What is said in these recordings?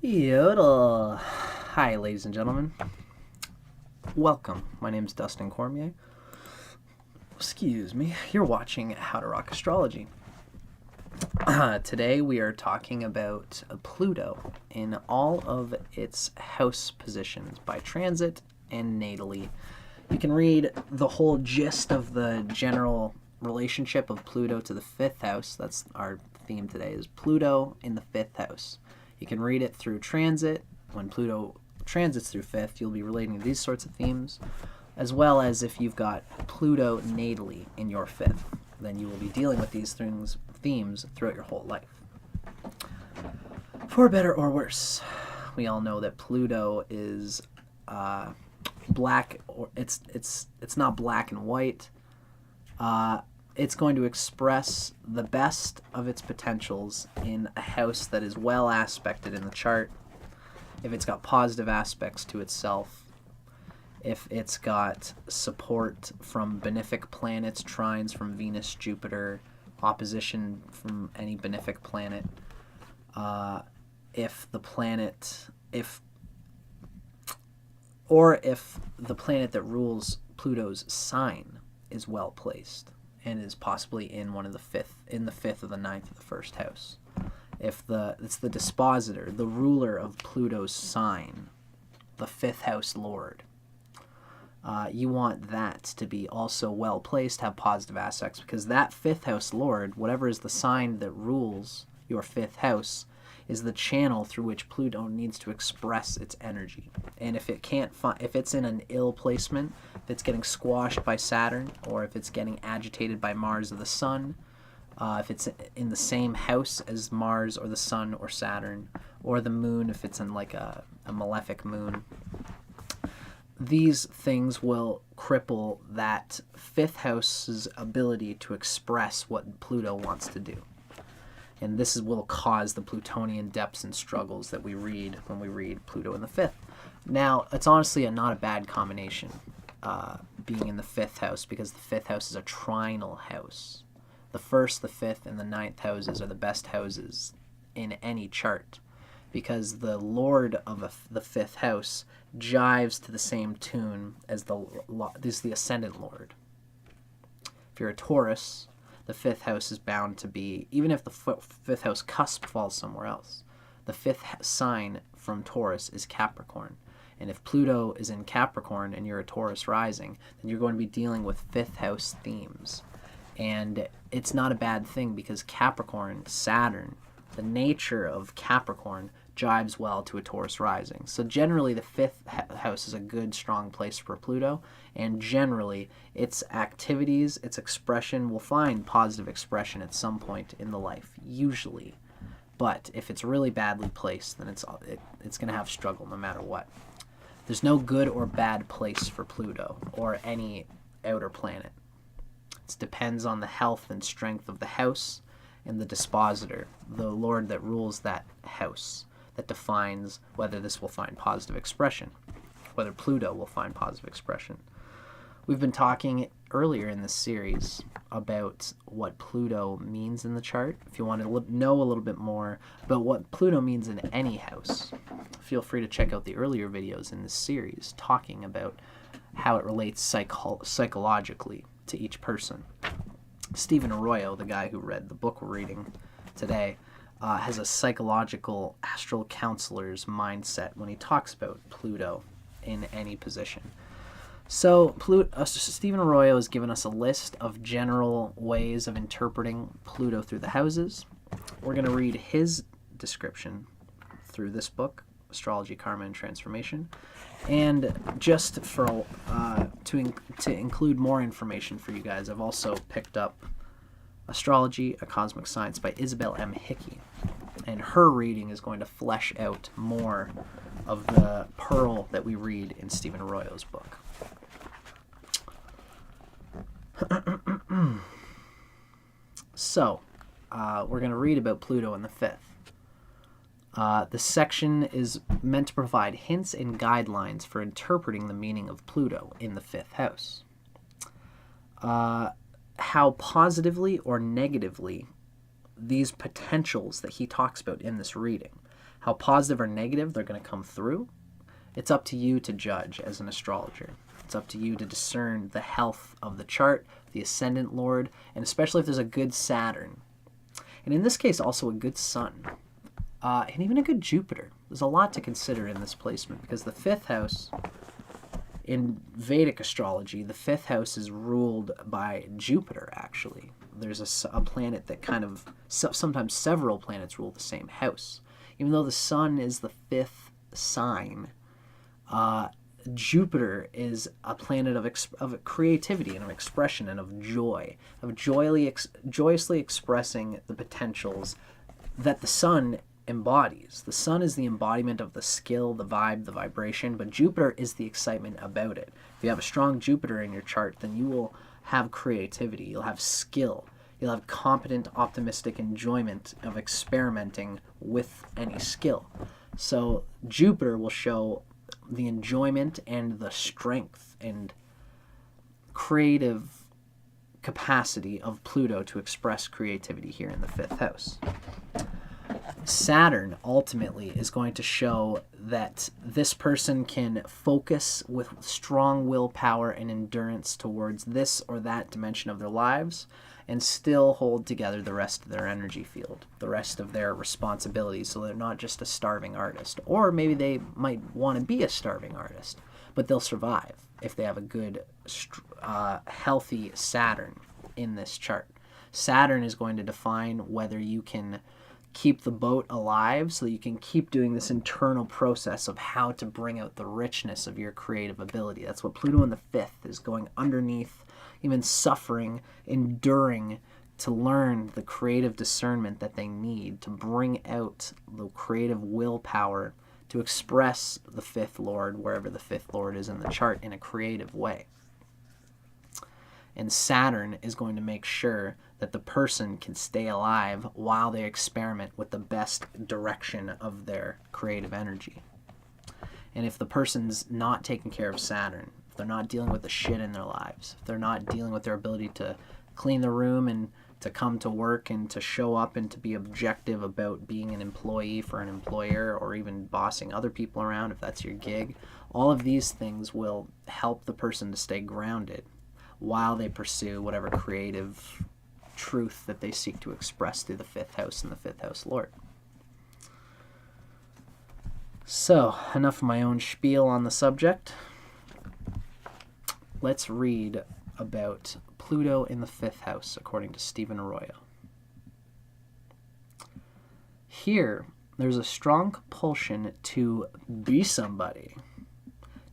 Yodel. Hi, ladies and gentlemen. Welcome. My name is Dustin Cormier. Excuse me. You're watching How to Rock Astrology. Today we are talking about Pluto in all of its house positions by transit and natally. You can read the whole gist of the general relationship of Pluto to the fifth house. That's our theme today, is Pluto in the fifth house. You can read it through transit. When Pluto transits through fifth, you'll be relating to these sorts of themes, as well as if you've got Pluto natally in your fifth. Then you will be dealing with these themes throughout your whole life. For better or worse, we all know that Pluto is black, or it's not black and white. It's going to express the best of its potentials in a house that is well aspected in the chart. If it's got positive aspects to itself, if it's got support from benefic planets, trines from Venus, Jupiter, opposition from any benefic planet, if the planet that rules Pluto's sign is well placed and is possibly in the fifth or the ninth of the first house. If it's the dispositor, the ruler of Pluto's sign, the fifth house lord, you want that to be also well placed, have positive aspects, because that fifth house lord, whatever is the sign that rules your fifth house, is the channel through which Pluto needs to express its energy. And if it's in an ill placement, if it's getting squashed by Saturn, or if it's getting agitated by Mars or the Sun, if it's in the same house as Mars or the Sun or Saturn, or the Moon, if it's in like a malefic moon, these things will cripple that fifth house's ability to express what Pluto wants to do. And this will cause the Plutonian depths and struggles that we read when we read Pluto in the fifth. Now, it's honestly not a bad combination, being in the fifth house, because the fifth house is a trinal house. The first, the fifth, and the ninth houses are the best houses in any chart, because the lord of the fifth house jives to the same tune as the ascendant lord. If you're a Taurus, the fifth house is bound to be, even if the fifth house cusp falls somewhere else, the fifth sign from Taurus is Capricorn. And if Pluto is in Capricorn and you're a Taurus rising, then you're going to be dealing with fifth house themes. And it's not a bad thing, because Capricorn, Saturn, the nature of Capricorn jives well to a Taurus rising. So generally the fifth house is a good, strong place for Pluto, and generally its activities, its expression will find positive expression at some point in the life, usually. But if it's really badly placed, then it's going to have struggle no matter what. There's no good or bad place for Pluto or any outer planet. It depends on the health and strength of the house and the dispositor, the lord that rules that house, that defines whether this will find positive expression, whether Pluto will find positive expression. We've been talking earlier in this series about what Pluto means in the chart. If you want to know a little bit more about what Pluto means in any house, feel free to check out the earlier videos in this series talking about how it relates psychologically to each person. Stephen Arroyo, the guy who read the book we're reading today, has a psychological astral counselor's mindset when he talks about Pluto in any position. So Stephen Arroyo has given us a list of general ways of interpreting Pluto through the houses. We're going to read his description through this book, Astrology Karma and Transformation. And just for to include more information for you guys, I've also picked up Astrology, A Cosmic Science by Isabel M. Hickey. And her reading is going to flesh out more of the pearl that we read in Stephen Arroyo's book. So, we're going to read about Pluto in the fifth. The section is meant to provide hints and guidelines for interpreting the meaning of Pluto in the fifth house. How positively or negatively these potentials that he talks about in this reading, How positive or negative they're going to come through, it's up to you to judge as an astrologer. It's up to you to discern the health of the chart, the ascendant lord, and especially if there's a good Saturn. And in this case, also a good Sun, and even a good Jupiter. There's a lot to consider in this placement because the 5th house, in Vedic astrology, the 5th house is ruled by Jupiter, actually. There's a planet that kind of, sometimes several planets rule the same house. Even though the Sun is the 5th sign, Jupiter is a planet of creativity and of expression and of joy, of joyously expressing the potentials that the Sun embodies. The Sun is the embodiment of the skill, the vibe, the vibration, but Jupiter is the excitement about it. If you have a strong Jupiter in your chart, then you will have creativity, you'll have skill, you'll have competent, optimistic enjoyment of experimenting with any skill. So Jupiter will show the enjoyment and the strength and creative capacity of Pluto to express creativity here in the 5th house. Saturn ultimately is going to show that this person can focus with strong willpower and endurance towards this or that dimension of their lives and still hold together the rest of their energy field, the rest of their responsibilities, so they're not just a starving artist. Or maybe they might want to be a starving artist, but they'll survive if they have a good, healthy Saturn in this chart. Saturn is going to define whether you can keep the boat alive so that you can keep doing this internal process of how to bring out the richness of your creative ability. That's what Pluto in the 5th is going underneath, even suffering, enduring to learn the creative discernment that they need to bring out the creative willpower to express the 5th Lord, wherever the 5th Lord is in the chart, in a creative way. And Saturn is going to make sure that the person can stay alive while they experiment with the best direction of their creative energy. And if the person's not taking care of Saturn, if they're not dealing with the shit in their lives, if they're not dealing with their ability to clean the room and to come to work and to show up and to be objective about being an employee for an employer or even bossing other people around, if that's your gig, all of these things will help the person to stay grounded while they pursue whatever creative truth that they seek to express through the 5th house and the 5th house Lord. So, enough of my own spiel on the subject. Let's read about Pluto in the 5th house, according to Stephen Arroyo. Here, there's a strong compulsion to be somebody,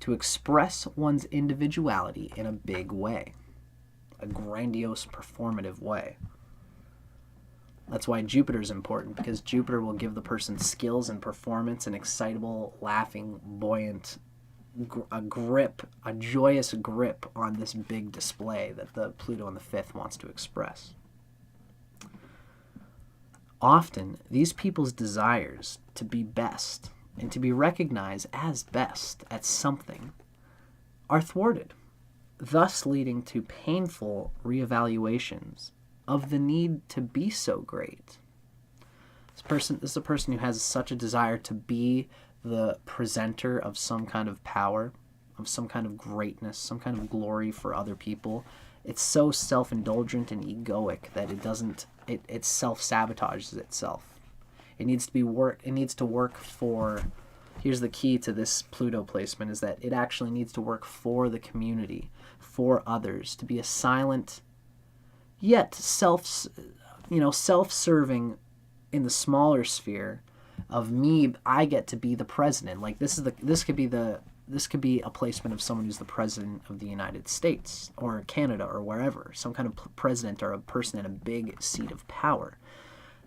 to express one's individuality in a big way, a grandiose, performative way. That's why Jupiter is important, because Jupiter will give the person skills and performance and excitable, laughing, buoyant, a joyous grip on this big display that the Pluto in the 5th wants to express. Often, these people's desires to be best and to be recognized as best at something are thwarted, thus leading to painful reevaluations of the need to be so great. This is a person who has such a desire to be the presenter of some kind of power, of some kind of greatness, some kind of glory for other people. It's so self-indulgent and egoic that it self-sabotages itself. It needs to work for, here's the key to this Pluto placement, is that it actually needs to work for the community, for others, to be a silent, yet self-serving in the smaller sphere of me. I get to be the president. Like this could be a placement of someone who's the president of the United States or Canada or wherever, some kind of president or a person in a big seat of power.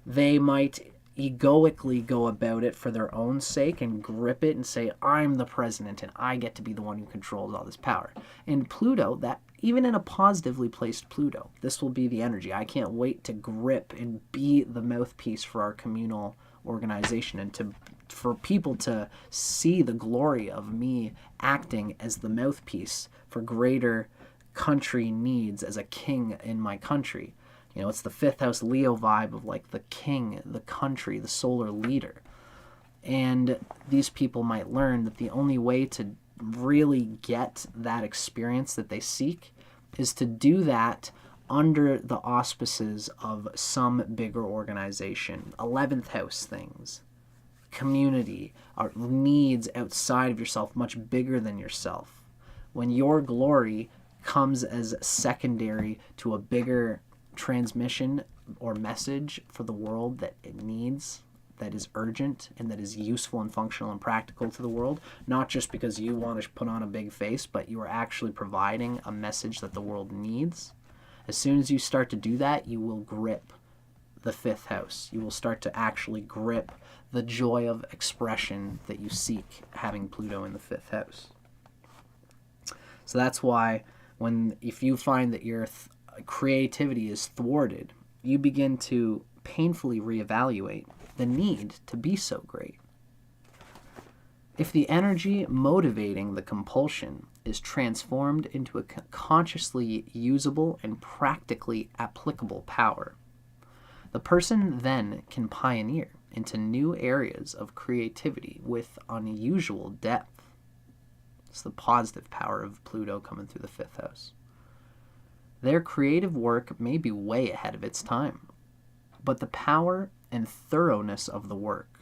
They might egoically go about it for their own sake and grip it and say, I'm the president and I get to be the one who controls all this power. And Pluto, that even in a positively placed Pluto, this will be the energy. I can't wait to grip and be the mouthpiece for our communal organization and for people to see the glory of me acting as the mouthpiece for greater country needs as a king in my country. It's the 5th house Leo vibe of like the king, the country, the solar leader. And these people might learn that the only way to really get that experience that they seek is to do that under the auspices of some bigger organization. 11th house things, community, needs outside of yourself, much bigger than yourself. When your glory comes as secondary to a bigger transmission or message for the world that it needs, that is urgent and that is useful and functional and practical to the world, not just because you want to put on a big face, but you are actually providing a message that the world needs. As soon as you start to do that, you will grip the 5th house. You will start to actually grip the joy of expression that you seek having Pluto in the 5th house. So that's why if you find that your creativity is thwarted, you begin to painfully reevaluate the need to be so great. If the energy motivating the compulsion is transformed into a consciously usable and practically applicable power, the person then can pioneer into new areas of creativity with unusual depth. It's the positive power of Pluto coming through the 5th house. Their creative work may be way ahead of its time, but the power and thoroughness of the work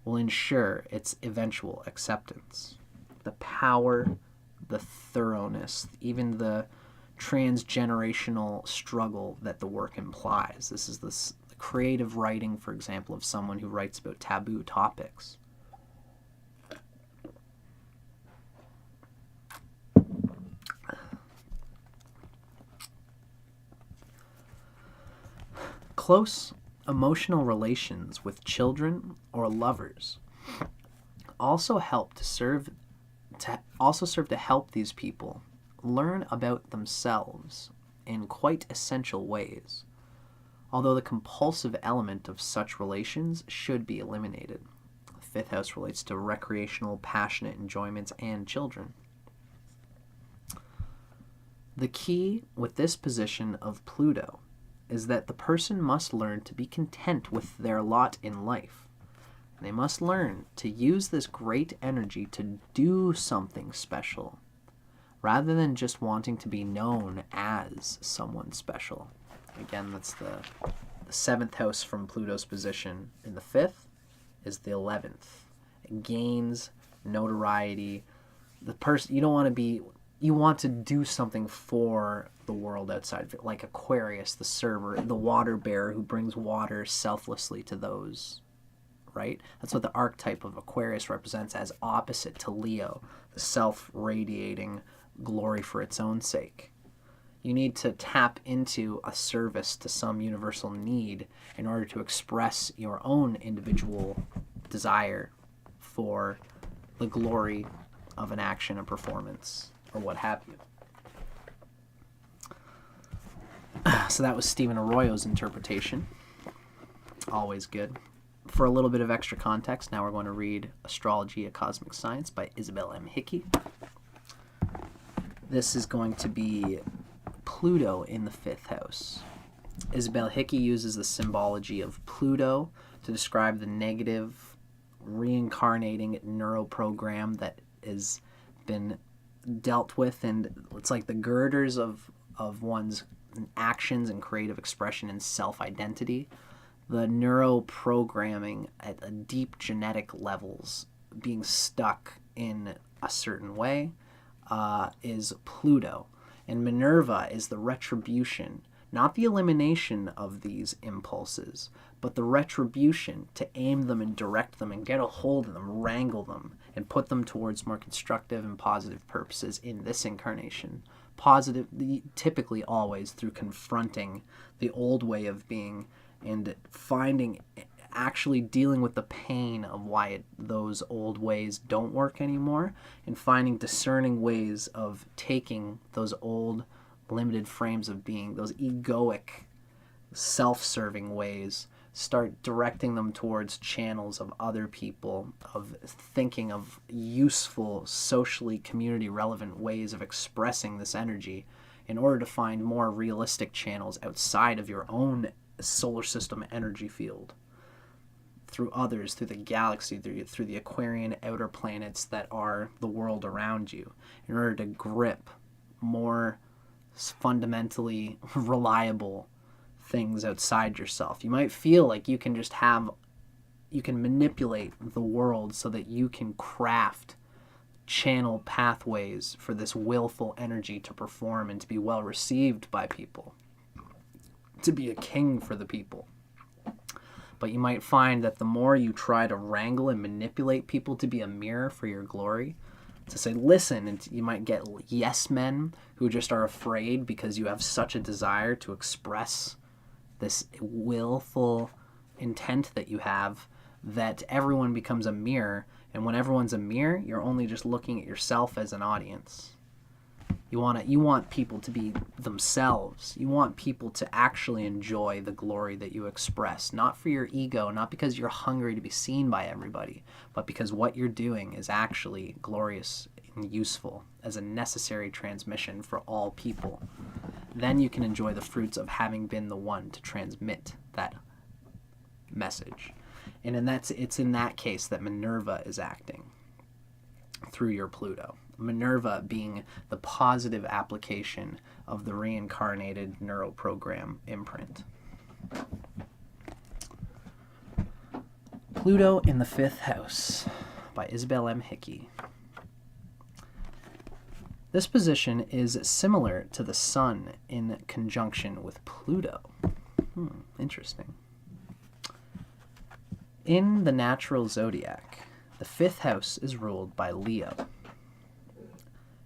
will ensure its eventual acceptance. The power, the thoroughness, even the transgenerational struggle that the work implies. This is the creative writing, for example, of someone who writes about taboo topics. Close emotional relations with children or lovers also serve to help these people learn about themselves in quite essential ways, although the compulsive element of such relations should be eliminated. The 5th house relates to recreational, passionate enjoyments and children. The key with this position of Pluto is that the person must learn to be content with their lot in life. They must learn to use this great energy to do something special, rather than just wanting to be known as someone special. Again, that's the 7th house from Pluto's position in the 5th is the 11th. It gains notoriety. The person, you want to do something for the world outside of it, like Aquarius, the server, the water bearer who brings water selflessly to those, right? That's what the archetype of Aquarius represents, as opposite to Leo, the self-radiating glory for its own sake. You need to tap into a service to some universal need in order to express your own individual desire for the glory of an action, a performance, or what have you. So that was Stephen Arroyo's interpretation. Always good. For a little bit of extra context, now we're going to read Astrology, a Cosmic Science by Isabel M. Hickey. This is going to be Pluto in the 5th house. Isabel Hickey uses the symbology of Pluto to describe the negative, reincarnating neuroprogram that has been dealt with, and it's like the girders of one's actions and creative expression and self-identity. The neuroprogramming at a deep genetic levels being stuck in a certain way is Pluto. And Minerva is the retribution, not the elimination of these impulses, but the retribution to aim them and direct them and get a hold of them, wrangle them, and put them towards more constructive and positive purposes in this incarnation. Positive, typically always through confronting the old way of being and actually dealing with the pain of why those old ways don't work anymore, and finding discerning ways of taking those old limited frames of being, those egoic, self-serving ways, start directing them towards channels of other people, of thinking of useful, socially community relevant ways of expressing this energy in order to find more realistic channels outside of your own solar system energy field. through others, through the galaxy, through the Aquarian outer planets that are the world around you, in order to grip more fundamentally reliable things outside yourself. You might feel like you can manipulate the world so that you can craft channel pathways for this willful energy to perform and to be well received by people, to be a king for the people. But you might find that the more you try to wrangle and manipulate people to be a mirror for your glory, to say, listen, and you might get yes men who just are afraid because you have such a desire to express this willful intent that you have, that everyone becomes a mirror. And when everyone's a mirror, you're only just looking at yourself as an audience. You want people to be themselves. You want people to actually enjoy the glory that you express, not for your ego, not because you're hungry to be seen by everybody, but because what you're doing is actually glorious and useful as a necessary transmission for all people. Then you can enjoy the fruits of having been the one to transmit that message. And it's in that case that Minerva is acting through your Pluto. Minerva being the positive application of the reincarnated neuroprogram imprint. Pluto in the 5th house by Isabel M. Hickey. This position is similar to the Sun in conjunction with Pluto. Interesting. In the natural zodiac, the 5th house is ruled by Leo.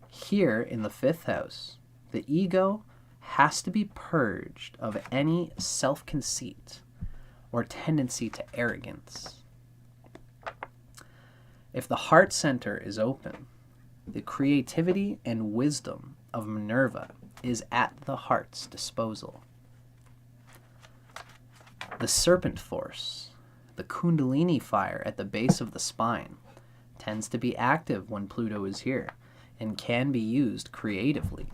Here in the 5th house, the ego has to be purged of any self-conceit or tendency to arrogance. If the heart center is open, the creativity and wisdom of Minerva is at the heart's disposal. The serpent force, the Kundalini fire at the base of the spine, tends to be active when Pluto is here and can be used creatively.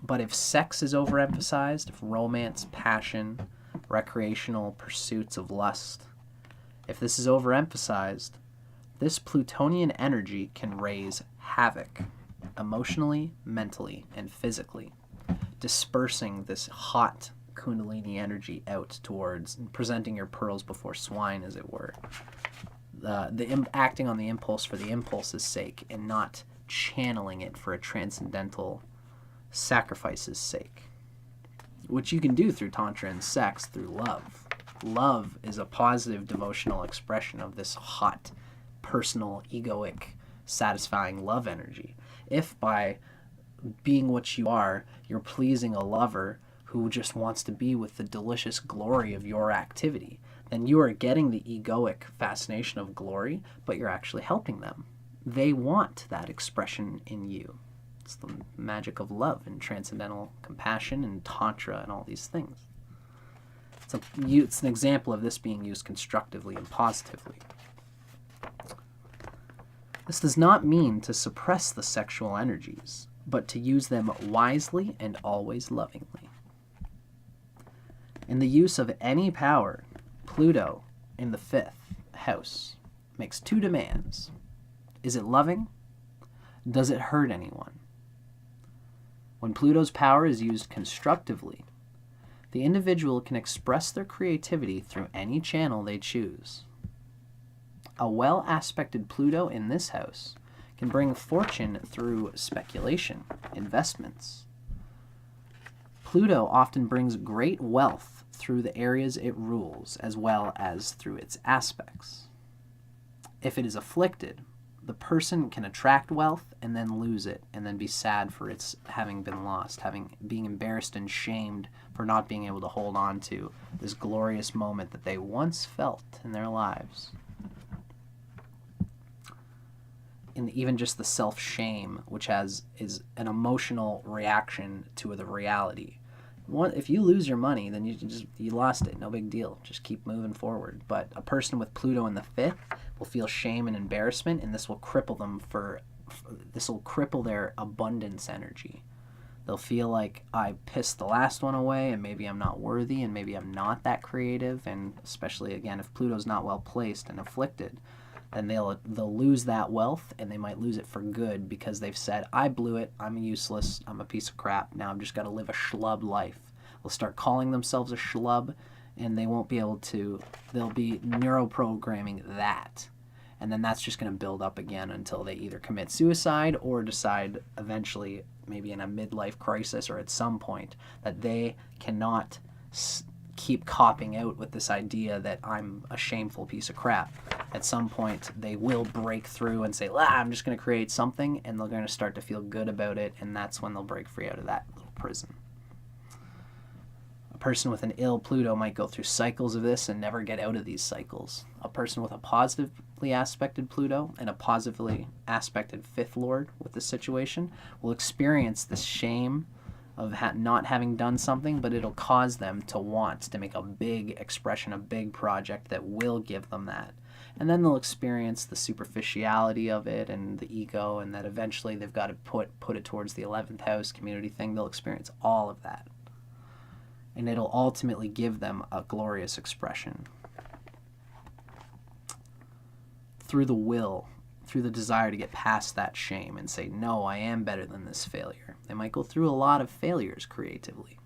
But if sex is overemphasized, if romance, passion, recreational pursuits of lust, if this is overemphasized, this Plutonian energy can raise havoc emotionally, mentally, and physically, dispersing this hot Kundalini energy out towards presenting your pearls before swine, as it were. Acting on the impulse for the impulse's sake and not channeling it for a transcendental sacrifice's sake, which you can do through Tantra and sex, through love. Love is a positive devotional expression of this hot, personal, egoic, satisfying love energy. If by being what you are, you're pleasing a lover who just wants to be with the delicious glory of your activity, then you are getting the egoic fascination of glory, but you're actually helping them. They want that expression in you. It's the magic of love and transcendental compassion and Tantra and all these things. It's an example of this being used constructively and positively. This does not mean to suppress the sexual energies, but to use them wisely and always lovingly. In the use of any power, Pluto in the 5th house makes 2 demands. Is it loving? Does it hurt anyone? When Pluto's power is used constructively, the individual can express their creativity through any channel they choose. A well-aspected Pluto in this house can bring fortune through speculation, investments. Pluto often brings great wealth through the areas it rules, as well as through its aspects. If it is afflicted, the person can attract wealth and then lose it, and then be sad for its having been lost, being embarrassed and shamed for not being able to hold on to this glorious moment that they once felt in their lives. And even just the self-shame, which is an emotional reaction to the reality. If you lose your money, then you lost it. No big deal. Just keep moving forward. But a person with Pluto in the 5th will feel shame and embarrassment, and this will cripple them this will cripple their abundance energy. They'll feel like I pissed the last one away and maybe I'm not worthy and maybe I'm not that creative. And especially, again, if Pluto's not well placed and afflicted, then they'll lose that wealth, and they might lose it for good because they've said, I blew it, I'm useless, I'm a piece of crap, now I'm just got to live a schlub life. They'll start calling themselves a schlub, and they won't be able to, they'll be neuroprogramming that. And then that's just going to build up again until they either commit suicide or decide eventually, maybe in a midlife crisis or at some point, that they cannot keep copping out with this idea that I'm a shameful piece of crap. At some point, they will break through and say, I'm just going to create something, and they're going to start to feel good about it, and that's when they'll break free out of that little prison. A person with an ill Pluto might go through cycles of this and never get out of these cycles. A person with a positively aspected Pluto and a positively aspected fifth lord with this situation will experience this shame of not having done something, but it'll cause them to want to make a big expression, a big project that will give them that. And then they'll experience the superficiality of it and the ego, and that eventually they've got to put it towards the 11th house community thing. They'll experience all of that. And it'll ultimately give them a glorious expression. Through the will, through the desire to get past that shame and say, no, I am better than this failure. They might go through a lot of failures creatively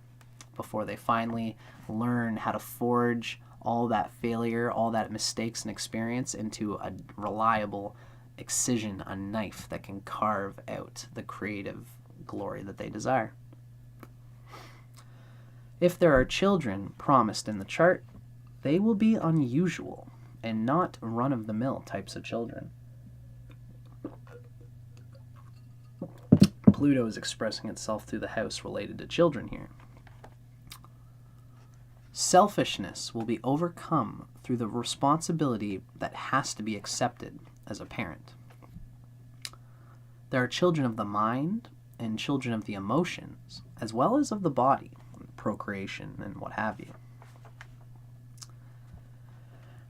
before they finally learn how to forge all that failure, all that mistakes and experience into a reliable excision, a knife that can carve out the creative glory that they desire. If there are children promised in the chart, they will be unusual and not run-of-the-mill types of children. Pluto is expressing itself through the house related to children here. Selfishness will be overcome through the responsibility that has to be accepted as a parent. There are children of the mind and children of the emotions, as well as of the body, procreation and what have you.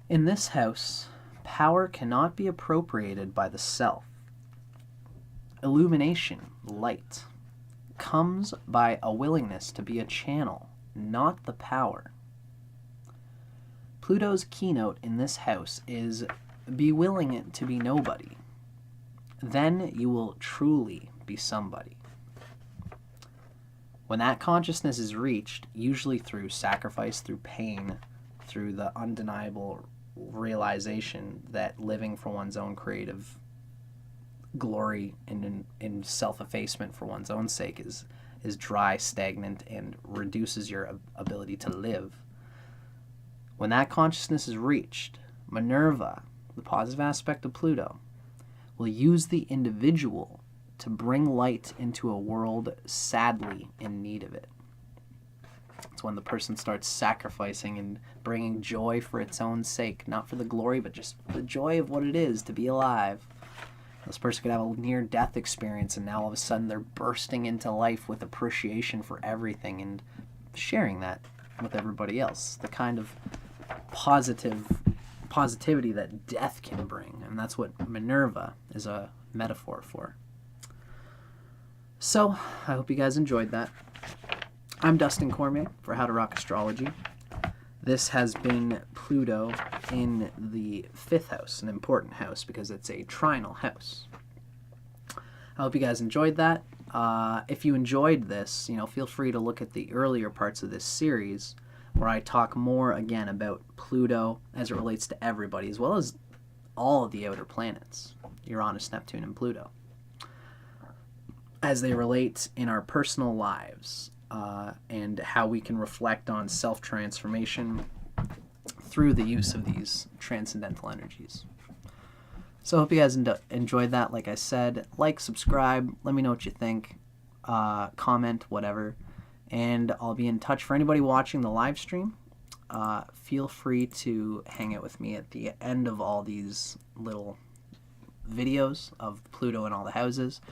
In this house, power cannot be appropriated by the self. Illumination, light, comes by a willingness to be a channel, not the power. Pluto's keynote in this house is be willing to be nobody. Then you will truly be somebody. When that consciousness is reached, usually through sacrifice, through pain, through the undeniable realization that living for one's own creative glory and in self-effacement for one's own sake is dry, stagnant, and reduces your ability to live. When that consciousness is reached, Minerva, the positive aspect of Pluto, will use the individual to bring light into a world sadly in need of it. It's when the person starts sacrificing and bringing joy for its own sake, not for the glory, but just the joy of what it is to be alive. This person could have a near-death experience, and now all of a sudden they're bursting into life with appreciation for everything and sharing that with everybody else. The kind of positivity that death can bring, and that's what Minerva is a metaphor for. So, I hope you guys enjoyed that. I'm Dustin Cormier for How to Rock Astrology. This has been Pluto in the 5th house, an important house because it's a trinal house. I hope you guys enjoyed that. If you enjoyed this, feel free to look at the earlier parts of this series where I talk more again about Pluto as it relates to everybody, as well as all of the outer planets, Uranus, Neptune, and Pluto, as they relate in our personal lives. And how we can reflect on self-transformation through the use of these transcendental energies. So I hope you guys enjoyed that. Like I said, like, subscribe, let me know what you think, comment, whatever, and I'll be in touch. For anybody watching the live stream, feel free to hang out with me at the end of all these little videos of Pluto and all the houses.